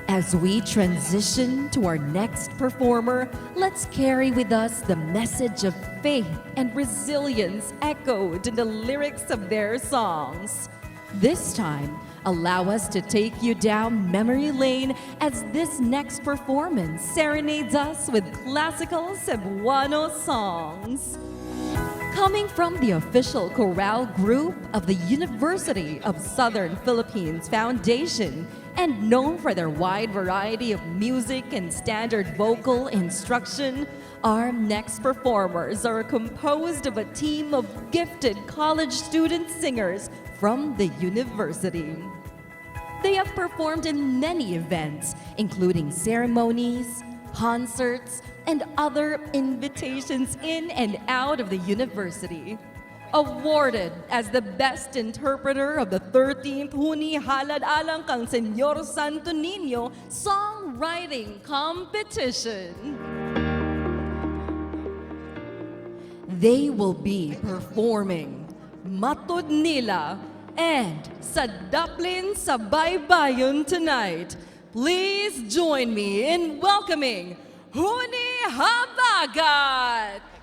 As we transition to our next performer, let's carry with us the message of faith and resilience echoed in the lyrics of their songs. This time, allow us to take you down memory lane as this next performance serenades us with classical Cebuano songs. Coming from the official chorale group of the University of Southern Philippines Foundation, and known for their wide variety of music and standard vocal instruction, our next performers are composed of a team of gifted college student singers from the university. They have performed in many events, including ceremonies, concerts, and other invitations in and out of the university. Awarded as the best interpreter of the 13th Huni Halad Alang Kang Senyor Santo Niño Songwriting Competition. They will be performing Matud Nila and Sa Daplin sa Baybayon tonight. Please join me in welcoming Huni Habagat.